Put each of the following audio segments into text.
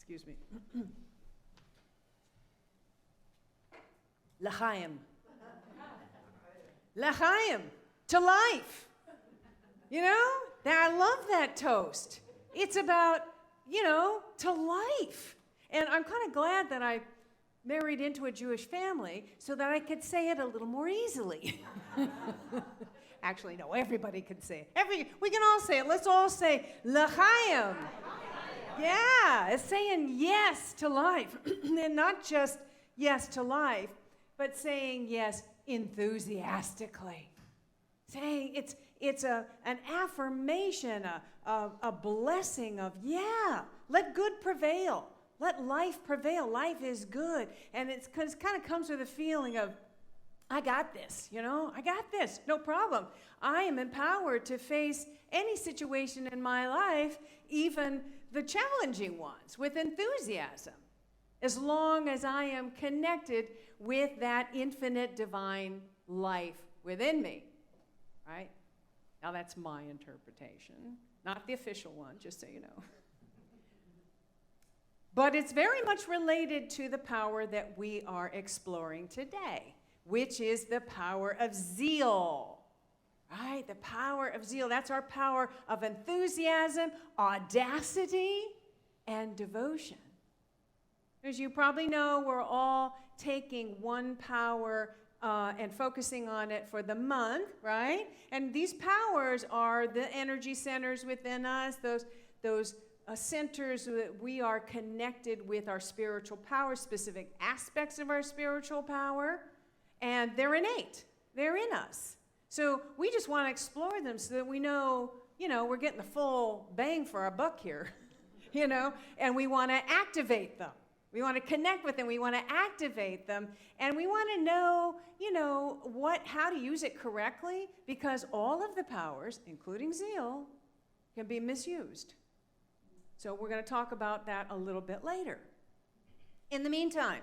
Excuse me. L'chaim. L'chaim, to life. You know, I love that toast. It's about, to life. And I'm kind of glad that I married into a Jewish family so that I could say it a little more easily. Actually, no, everybody can say it. We can all say it. Let's all say, l'chaim. Yeah, it's saying yes to life. And not just yes to life, but saying yes enthusiastically. Saying it's an affirmation, a blessing of, let good prevail. Let life prevail. Life is good. And it kind of comes with a feeling of, I got this, I got this, no problem. I am empowered to face any situation in my life, even the challenging ones, with enthusiasm, as long as I am connected with that infinite divine life within me, right? Now that's my interpretation, not the official one, just so you know. But it's very much related to the power that we are exploring today, which is the power of zeal, right? The power of zeal. That's our power of enthusiasm, audacity, and devotion. As you probably know, we're all taking one power and focusing on it for the month, right? And these powers are the energy centers within us, those centers that we are connected with our spiritual power, specific aspects of our spiritual power, and they're innate. They're in us. So we just want to explore them so that we know, we're getting the full bang for our buck here, and we want to activate them. We want to connect with them. We want to activate them. And we want to know, how to use it correctly, because all of the powers, including zeal, can be misused. So we're going to talk about that a little bit later. In the meantime,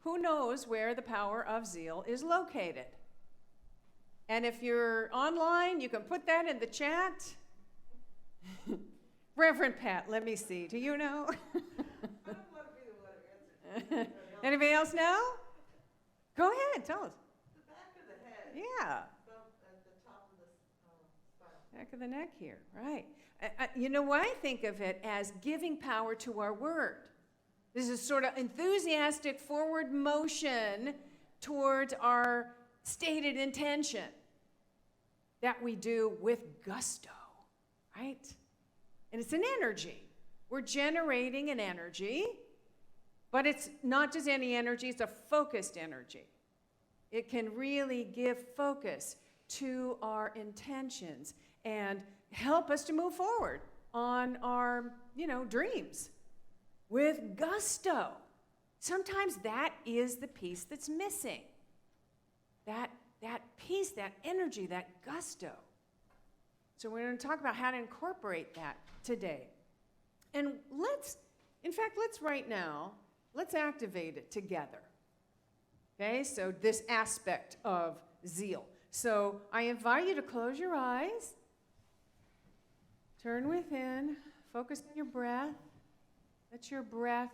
who knows where the power of zeal is located? And if you're online, you can put that in the chat. Reverend Pat, let me see. Do you know? Anybody else know? Go ahead, tell us. The back of the head. Yeah. At the top of the spine. Back of the neck here, right. I think of it as giving power to our word. This is sort of enthusiastic forward motion towards our stated intention that we do with gusto, right? And it's an energy. We're generating an energy, but it's not just any energy, it's a focused energy. It can really give focus to our intentions and help us to move forward on our, dreams with gusto. Sometimes that is the piece that's missing. That piece, that energy, that gusto. So we're going to talk about how to incorporate that today. And let's right now, let's activate it together. Okay, so this aspect of zeal. So I invite you to close your eyes. Turn within, focus on your breath. Let your breath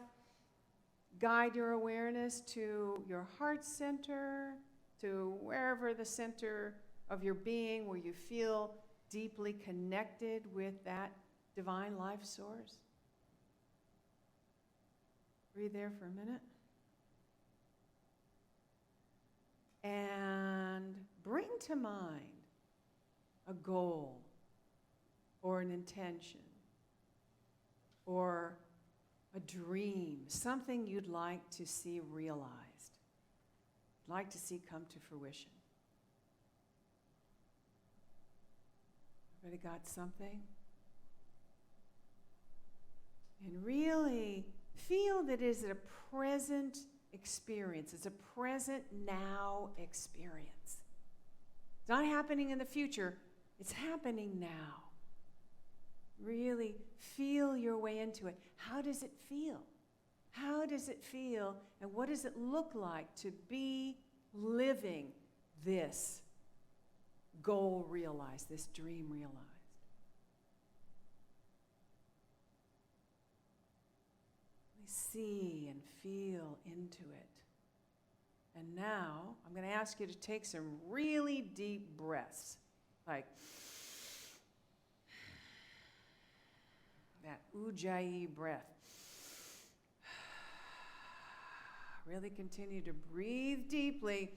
guide your awareness to your heart center, to wherever the center of your being, where you feel deeply connected with that divine life source. Breathe there for a minute. And bring to mind a goal, or an intention, or a dream, something you'd like to see realized, like to see come to fruition. Everybody got something? And really feel that it is a present experience. It's a present now experience. It's not happening in the future. It's happening now. Really feel your way into it. How does it feel? How does it feel, and what does it look like to be living this goal realized, this dream realized? see and feel into it. And now, I'm going to ask you to take some really deep breaths, like that ujjayi breath. Really continue to breathe deeply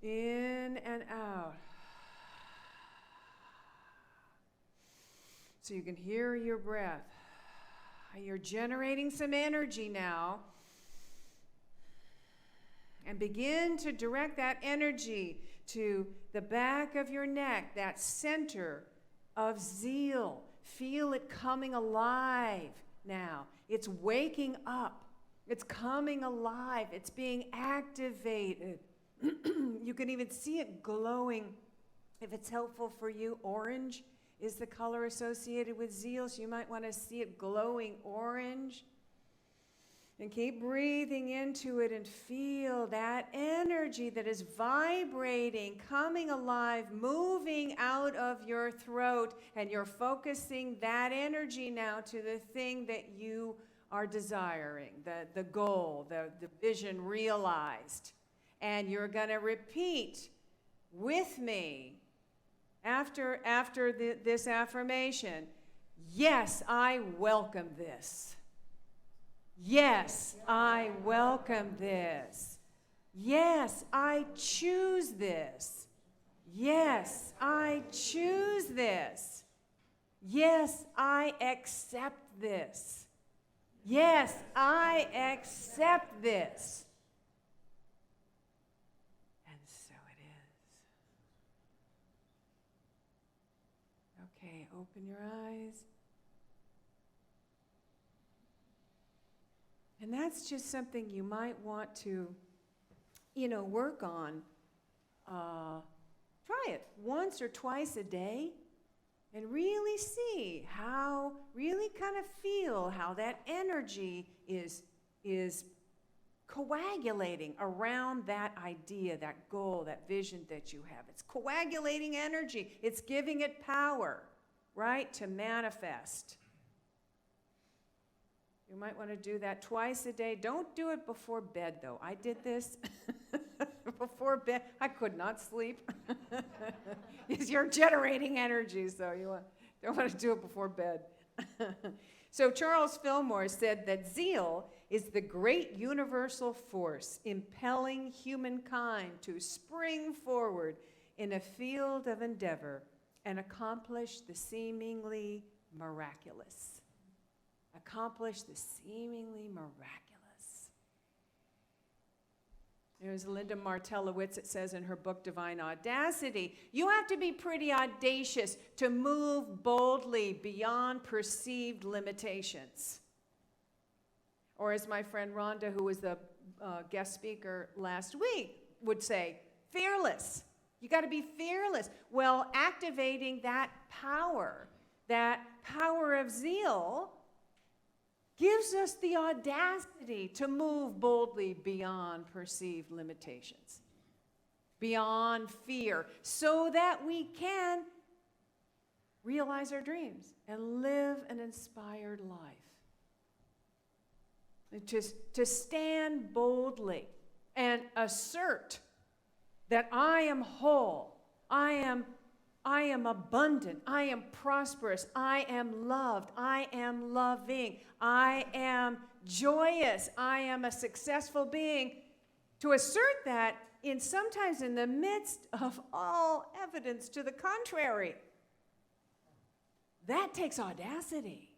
in and out. So you can hear your breath. You're generating some energy now. And begin to direct that energy to the back of your neck, that center of zeal. Feel it coming alive now. It's waking up. It's coming alive. It's being activated. You can even see it glowing. If it's helpful for you, orange is the color associated with zeal, so you might want to see it glowing orange. And keep breathing into it and feel that energy that is vibrating, coming alive, moving out of your throat, and you're focusing that energy now to the thing that you are desiring, the goal, the vision realized. And you're going to repeat with me after this affirmation, yes, I welcome this. Yes, I welcome this. Yes, I choose this. Yes, I choose this. Yes, I accept this. Yes, I accept this. And so it is. Okay, open your eyes. And that's just something you might want to, work on. Try it once or twice a day and really see how, really kind of feel how that energy is coagulating around that idea, that goal, that vision that you have. It's coagulating energy. It's giving it power, right, to manifest. You might want to do that twice a day. Don't do it before bed, though. I did this before bed. I could not sleep. You're generating energy, so you don't want to do it before bed. So Charles Fillmore said that zeal is the great universal force impelling humankind to spring forward in a field of endeavor and accomplish the seemingly miraculous. Accomplish the seemingly miraculous. There's Linda Martellowitz, it says in her book, Divine Audacity, you have to be pretty audacious to move boldly beyond perceived limitations. Or as my friend Rhonda, who was the guest speaker last week, would say, fearless. You got to be fearless. Well, activating that power of zeal, gives us the audacity to move boldly beyond perceived limitations, beyond fear, so that we can realize our dreams and live an inspired life. And to stand boldly and assert that I am whole, I am abundant, I am prosperous, I am loved, I am loving, I am joyous, I am a successful being. To assert that sometimes in the midst of all evidence to the contrary, that takes audacity.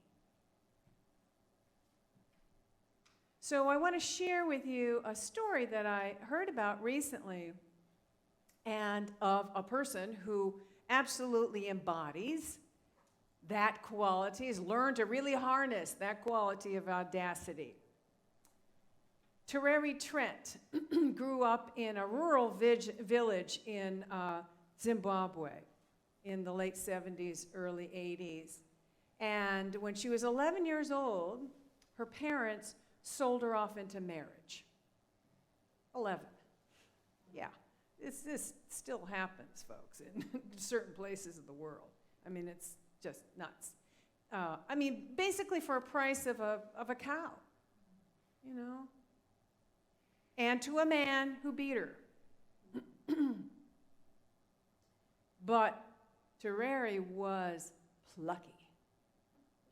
So I want to share with you a story that I heard about recently, and of a person who absolutely embodies that quality, has learned to really harness that quality of audacity. Tereri Trent grew up in a rural village in Zimbabwe in the late 70s, early 80s. And when she was 11 years old, her parents sold her off into marriage. 11. Yeah. This still happens, folks, in certain places of the world. I mean, it's just nuts. Basically for a price of a cow. you know, and to a man who beat her. But Tereri was plucky.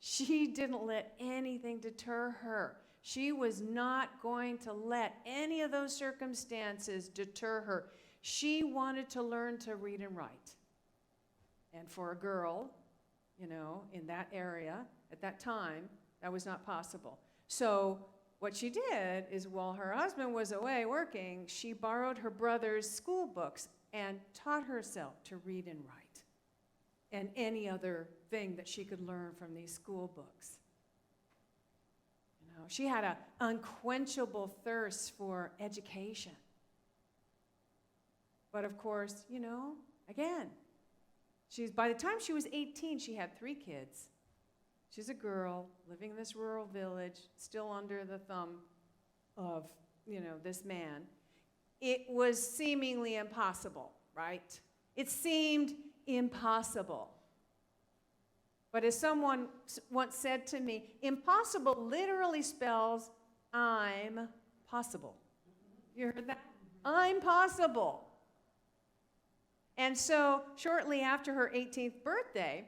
She didn't let anything deter her. She was not going to let any of those circumstances deter her. She wanted to learn to read and write. And for a girl, you know, in that area, at that time, that was not possible. So what she did is while her husband was away working, she borrowed her brother's school books and taught herself to read and write and any other thing that she could learn from these school books. You know, she had an unquenchable thirst for education. But of course, you know, again, by the time she was 18, she had 3 kids. She's a girl living in this rural village, still under the thumb of, you know, this man. It was seemingly impossible, right? It seemed impossible. But as someone once said to me, impossible literally spells I'm possible. You heard that? I'm possible. And so shortly after her 18th birthday,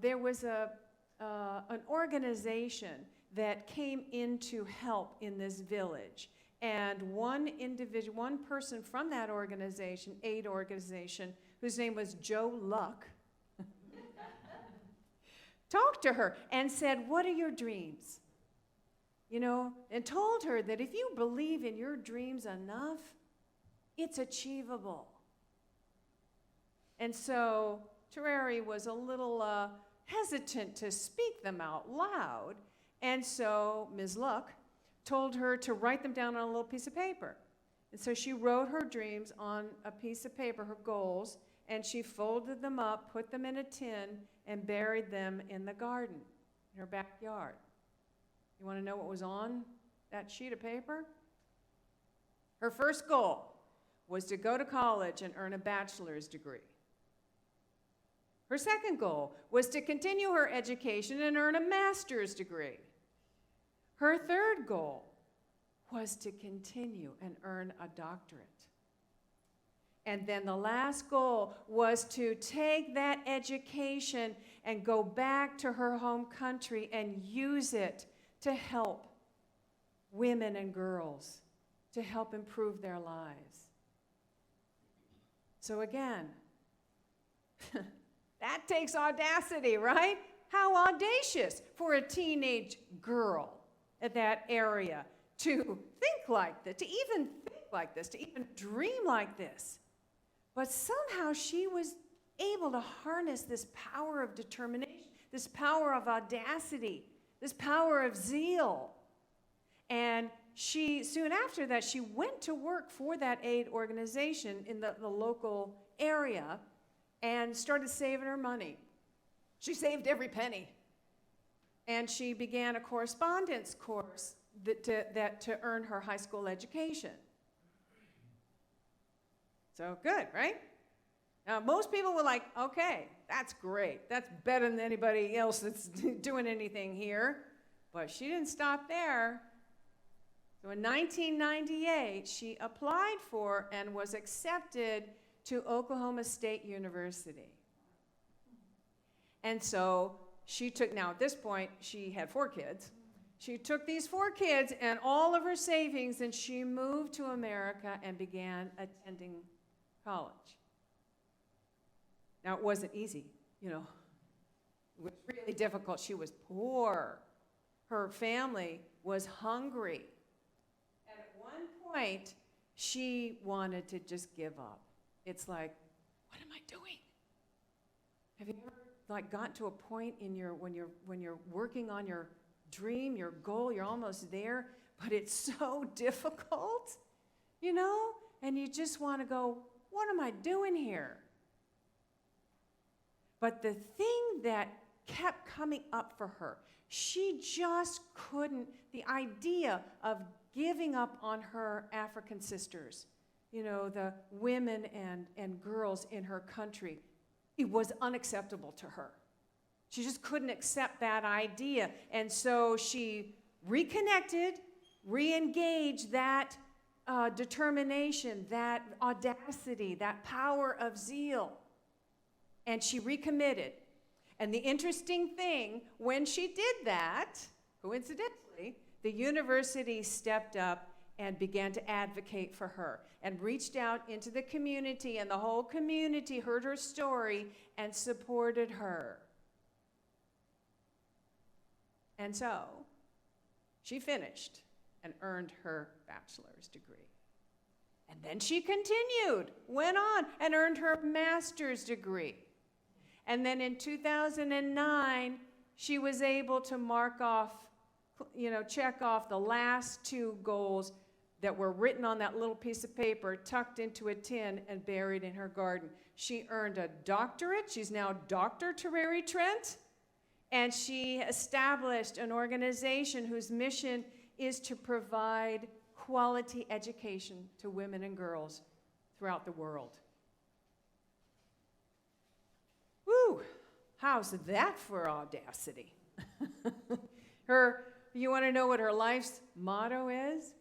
there was an organization that came in to help in this village. And one person from that organization, aid organization, whose name was Joe Luck, talked to her and said, "What are your dreams?" You know, and told her that if you believe in your dreams enough, it's achievable. And so Tereri was a little hesitant to speak them out loud. And so Ms. Luck told her to write them down on a little piece of paper. And so she wrote her dreams on a piece of paper, her goals, and she folded them up, put them in a tin, and buried them in the garden, in her backyard. You want to know what was on that sheet of paper? Her first goal was to go to college and earn a bachelor's degree. Her second goal was to continue her education and earn a master's degree. Her third goal was to continue and earn a doctorate. And then the last goal was to take that education and go back to her home country and use it to help women and girls, to help improve their lives. So again, that takes audacity, right? How audacious for a teenage girl at that area to think like this, to even think like this, to even dream like this. But somehow she was able to harness this power of determination, this power of audacity, this power of zeal. And she, soon after that, she went to work for that aid organization in the local area and started saving her money. She saved every penny. And she began a correspondence course to earn her high school education. So good, right? Now, most people were like, okay, that's great. That's better than anybody else that's doing anything here. But she didn't stop there. So in 1998, she applied for and was accepted to Oklahoma State University. And so she took, now at this point, she had 4 kids. She took these 4 kids and all of her savings, and she moved to America and began attending college. Now, it wasn't easy, you know. It was really difficult. She was poor. Her family was hungry. And at one point, she wanted to just give up. It's like, what am I doing? Have you ever gotten to a point in when you're working on your dream, your goal, you're almost there, but it's so difficult, you know? And you just want to go, what am I doing here? But the thing that kept coming up for her, she just couldn't, the idea of giving up on her African sisters, you know, the women and girls in her country, it was unacceptable to her. She just couldn't accept that idea. And so she reconnected, re-engaged that determination, that audacity, that power of zeal. And she recommitted. And the interesting thing, when she did that, coincidentally, the university stepped up and began to advocate for her and reached out into the community, and the whole community heard her story and supported her. And so, she finished and earned her bachelor's degree. And then she continued, went on, and earned her master's degree. And then in 2009, she was able to check off the last 2 goals that were written on that little piece of paper, tucked into a tin and buried in her garden. She earned a doctorate. She's now Dr. Tereri Trent. And she established an organization whose mission is to provide quality education to women and girls throughout the world. Woo! How's that for audacity? You want to know what her life's motto is?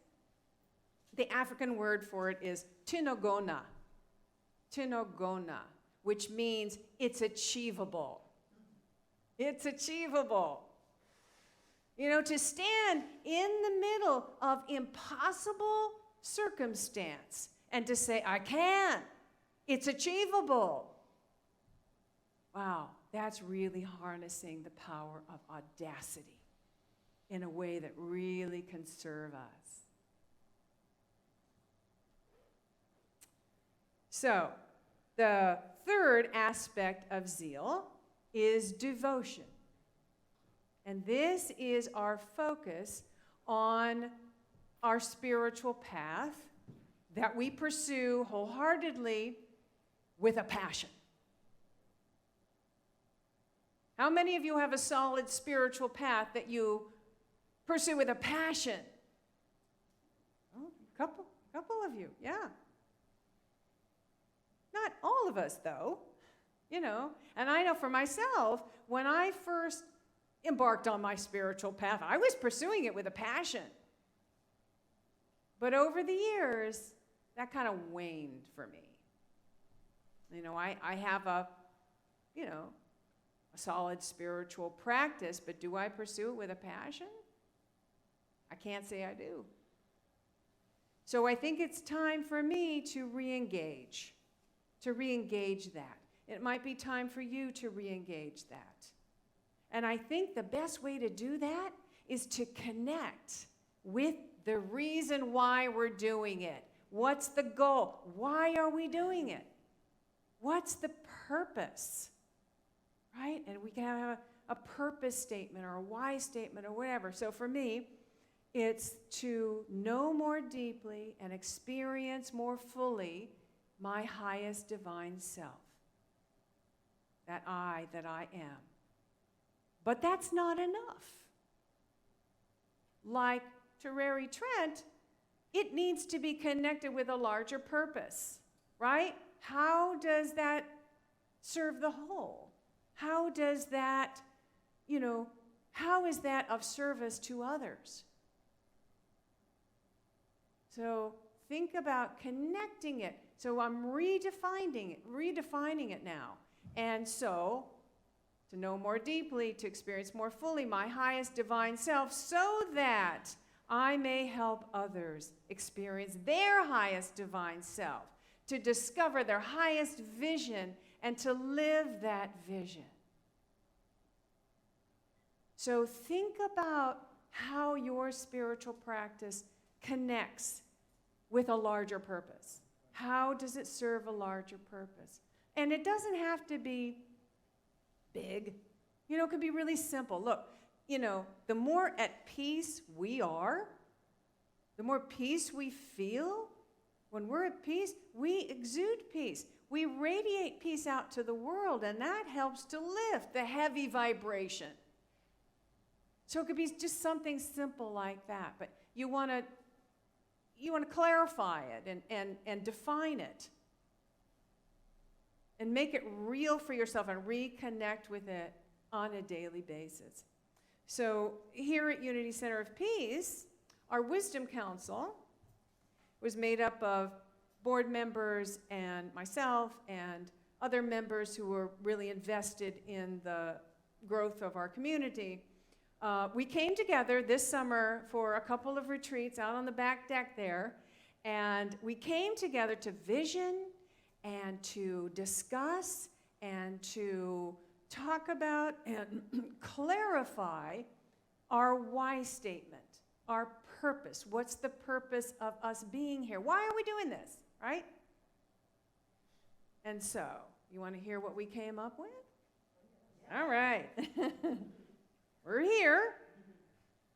The African word for it is tinogona. Tinogona, which means it's achievable. It's achievable. You know, to stand in the middle of impossible circumstance and to say, I can. It's achievable. Wow, that's really harnessing the power of audacity in a way that really can serve us. So, the third aspect of zeal is devotion. And this is our focus on our spiritual path that we pursue wholeheartedly with a passion. How many of you have a solid spiritual path that you pursue with a passion? Oh, a couple of you, yeah. Not all of us, though, you know. And I know for myself, when I first embarked on my spiritual path, I was pursuing it with a passion. But over the years, that kind of waned for me. You know, I have a solid spiritual practice, but do I pursue it with a passion? I can't say I do. So I think it's time for me to re-engage that. It might be time for you to re-engage that. And I think the best way to do that is to connect with the reason why we're doing it. What's the goal? Why are we doing it? What's the purpose? Right? And we can have a purpose statement or a why statement or whatever. So for me, it's to know more deeply and experience more fully my highest divine self. That I am. But that's not enough. Like Tereri Trent, it needs to be connected with a larger purpose, right? How does that serve the whole? How does that, how is that of service to others? So think about connecting it. So I'm redefining it now. And so, to know more deeply, to experience more fully my highest divine self, so that I may help others experience their highest divine self, to discover their highest vision and to live that vision. So think about how your spiritual practice connects with a larger purpose. How does it serve a larger purpose? And it doesn't have to be big. It could be really simple. Look, the more at peace we are, the more peace we feel. When we're at peace, we exude peace. We radiate peace out to the world, and that helps to lift the heavy vibration. So it could be just something simple like that, but you want to clarify it and define it. And make it real for yourself and reconnect with it on a daily basis. So here at Unity Center of Peace, our Wisdom Council was made up of board members and myself and other members who were really invested in the growth of our community. We came together this summer for a couple of retreats out on the back deck there, and we came together to vision and to discuss and to talk about and clarify our why statement, our purpose. What's the purpose of us being here? Why are we doing this, right? And so, you want to hear what we came up with? All right. We're here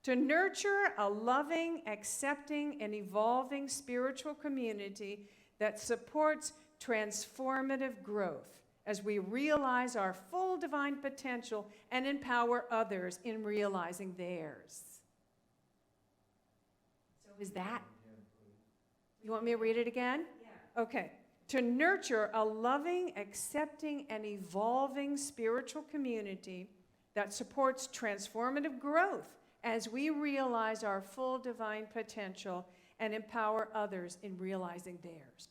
to nurture a loving, accepting, and evolving spiritual community that supports transformative growth as we realize our full divine potential and empower others in realizing theirs. So is that? You want me to read it again? Yeah. Okay. To nurture a loving, accepting, and evolving spiritual community that supports transformative growth as we realize our full divine potential and empower others in realizing theirs.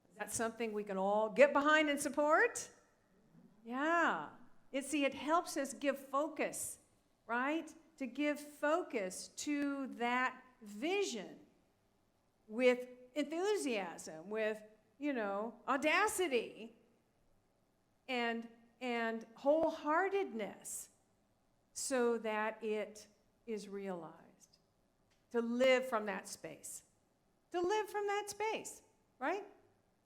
Is that something we can all get behind and support? Yeah. It helps us give focus, right? To give focus to that vision with enthusiasm, with, audacity and wholeheartedness, so that it is realized. To live from that space. To live from that space, right?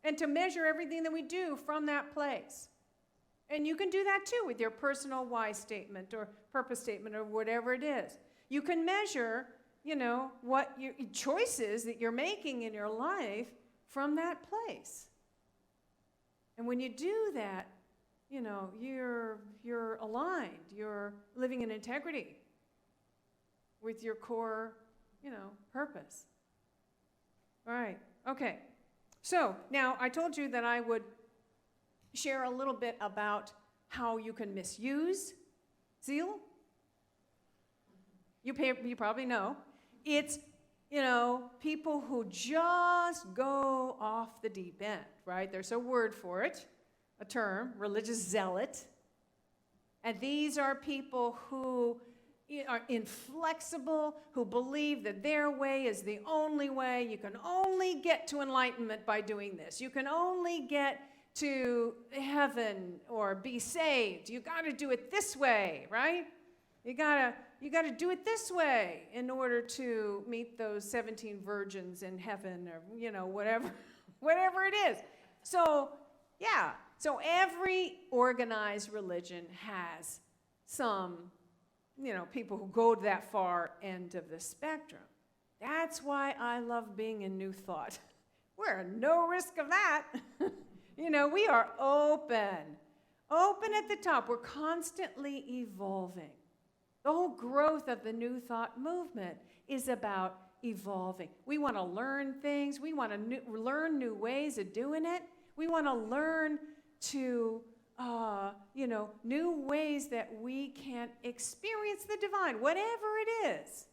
And to measure everything that we do from that place. And you can do that too with your personal why statement or purpose statement or whatever it is. You can measure, what your choices that you're making in your life from that place. And when you do that, you're aligned. You're living in integrity with your core, purpose. All right. Okay. So now I told you that I would share a little bit about how you can misuse zeal. You probably know. It's, people who just go off the deep end, right? There's a word for it, a term, religious zealot. And these are people who are inflexible, who believe that their way is the only way. You can only get to enlightenment by doing this. You can only get to heaven or be saved. You got to do it this way, right? You got to do it this way in order to meet those 17 virgins in heaven, or whatever it is. So, yeah. So every organized religion has some, people who go to that far end of the spectrum. That's why I love being in New Thought. We're at no risk of that. We are open at the top. We're constantly evolving. The whole growth of the New Thought movement is about evolving. We want to learn things. We want to learn new ways of doing it. We want to learn to, new ways that we can experience the divine, whatever it is,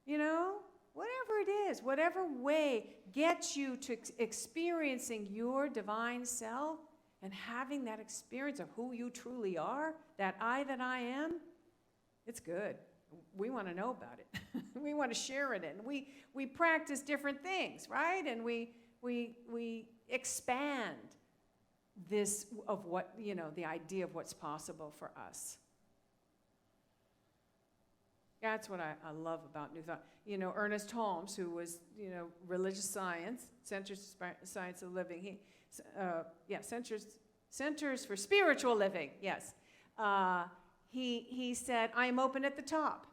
whatever it is, whatever way gets you to experiencing your divine self and having that experience of who you truly are, that I am, it's good. We want to know about it. We want to share it, and we practice different things, right? And we expand this of what, the idea of what's possible for us. That's what I love about New Thought. Ernest Holmes, who was, religious science, Centers for Science of Living, Centers for Spiritual Living, yes. He said, I am open at the top.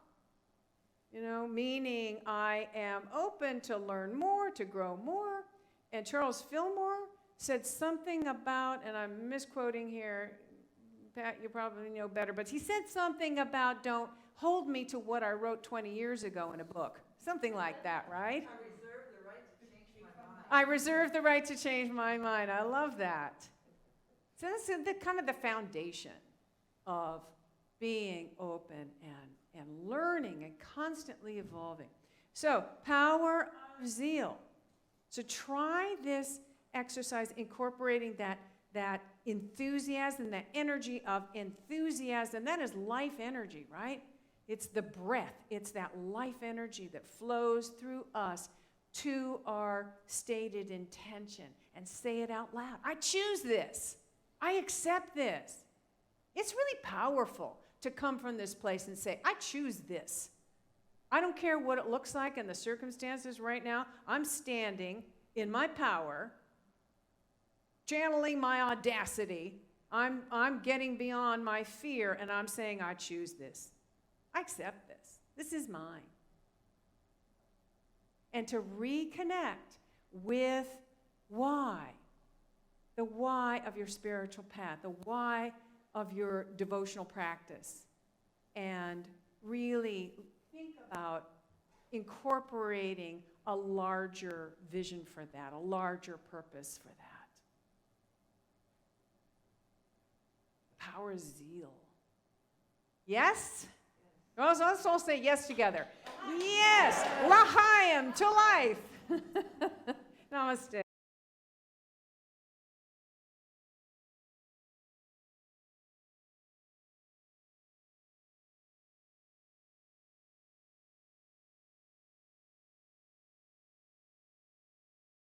Meaning I am open to learn more, to grow more. And Charles Fillmore said something about, and I'm misquoting here, Pat, you probably know better, but he said something about don't hold me to what I wrote 20 years ago in a book. Something like that, right? I reserve the right to change my mind. I love that. So that's kind of the foundation of being open and learning and constantly evolving. So, power of zeal. So try this exercise, incorporating that enthusiasm, that energy of enthusiasm. That is life energy, right? It's the breath. It's that life energy that flows through us to our stated intention. And say it out loud. I choose this. I accept this. It's really powerful to come from this place and say, I choose this. I don't care what it looks like in the circumstances right now. I'm standing in my power, channeling my audacity. I'm getting beyond my fear, and I'm saying, I choose this. I accept this. This is mine. And to reconnect with why. The why of your spiritual path, the why of your devotional practice. And really think about incorporating a larger vision for that, a larger purpose for that. Power of zeal. Yes? Let's all say yes together. Yes! L'chaim, to life. Namaste.